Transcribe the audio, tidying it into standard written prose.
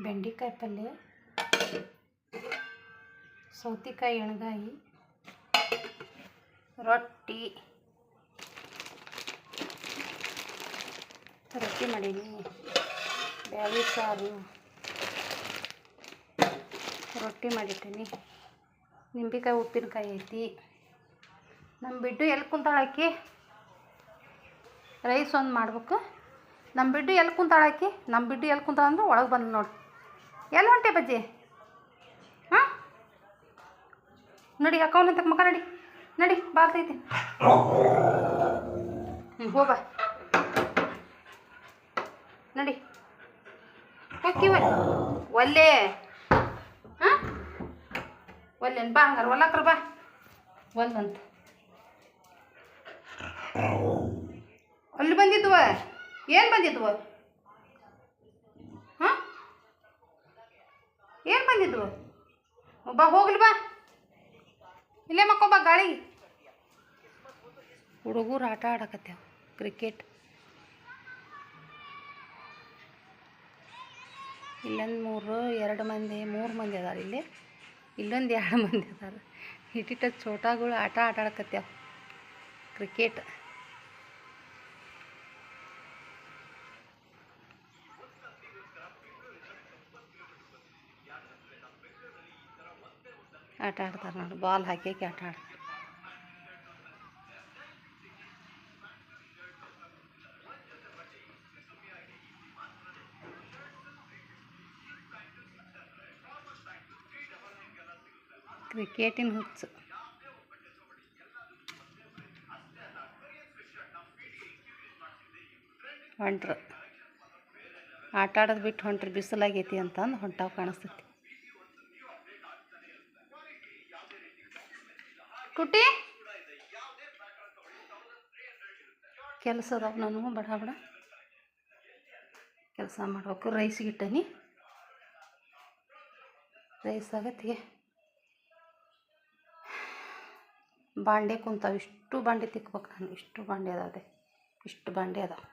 ಬೆಂಡೆಕಾಯಿ ಪಲ್ಯ, ಸೌತೆಕಾಯಿ ಎಣ್ಗಾಯಿ, ರೊಟ್ಟಿ ಮಾಡೀನಿ, ಬ್ಯಾಳಿ ಸಾರು, ರೊಟ್ಟಿ ಮಾಡಿಟ್ಟೀನಿ, ನಿಂಬೆಕಾಯಿ ಉಪ್ಪಿನಕಾಯಿ ಐತಿ. ನಮ್ಮ ಬಿಡ್ಡು ಎಲ್ಲಿ ಕುಂತಾಳಾಕಿ? ರೈಸ್ ಒಂದು ಮಾಡ್ಬೇಕು. ನಮ್ಮ ಬಿಡ್ಡು ಎಲ್ಲಿ ಕುಂತಾಳಾಕಿ? ನಮ್ಮ ಬಿಡ್ಡು ಎಲ್ಲಿ ಕುಂತಾಳ ಅಂದ್ರೆ ಒಳಗೆ ಬಂದು ನೋಡಿ. ಎಲ್ಲಿ ಹೊಂಟೆ ಬಜ್ಜಿ? ಹಾಂ ನಡಿ, ಅಕ್ಕವನ್ನ ತಕ್ಕ ಮಕ್ಕ ನಡಿ, ನಡಿ ಬಾರ್ತೈತಿ. ಹೋಗ ನಡಿ, ಹೋಗಿವ ಒಲ್ಲೆ. ಹಾಂ ಒಲ್ಲೆನ್ ಬಾ, ಹಂಗಾರ ಒಲ್ಲಕ್ರ ಬಾ. ಒಲ್ಲಂತ ಅಲ್ಲಿ ಬಂದಿದ್ವ? ಏನು ಬಂದಿದ್ವ? ಹಾಂ ಏನು ಬಂದಿದ್ವು? ಬಾ ಹೋಗ್ಲಿ ಬಾ, ಇಲ್ಲೇ ಮಕ್ಕೊಬ್ಬ ಗಾಳಿಗೆ. ಹುಡುಗರು ಆಟ ಆಡಕತ್ತೇವ ಕ್ರಿಕೆಟ್. ಇಲ್ಲೊಂದು ಮೂರು ಮಂದಿ ಅದಾರ. ಇಲ್ಲೊಂದು 2 ಮಂದಿ ಅದಾರ. ಇಟ್ಟಿಟ್ಟ ಚೋಟಾಗಳು ಆಟ ಆಡಕತ್ತೇವ ಕ್ರಿಕೆಟ್. ಆಟ ಆಡ್ತಾರೆ ನೋಡಿ, ಬಾಲ್ ಹಾಕಿ ಆಟ ಆಡ್ತಾರೆ. ಕ್ರಿಕೆಟಿನ ಹುಚ್ಚು. ಹೊಂಟ್ರು ಆಟ ಆಡೋದು ಬಿಟ್ಟು ಹೊಂಟ್ರಿ, ಬಿಸಿಲಾಗೈತಿ ಅಂತಂದು ಹೊಂಟಾವು ಕಾಣಿಸ್ತೈತಿ. ಕುಟಿ ಕೆಲಸ ಅದಾವ, ನಾನು ಬಡ ಕೆಲಸ ಮಾಡ್ಬೇಕು. ರೈಸ್ ಇಟ್ಟನಿ, ರೈಸ್ ಆಗತ್ತಿಗೆ ಬಾಂಡೆ ಕುಂತಾವ. ಇಷ್ಟು ಬಾಂಡೆ ತಿಕ್ಬೇಕು ನಾನು. ಇಷ್ಟು ಬಾಂಡೆ ಅದಾವೆ, ಇಷ್ಟು ಬಾಂಡೆ ಅದಾವೆ.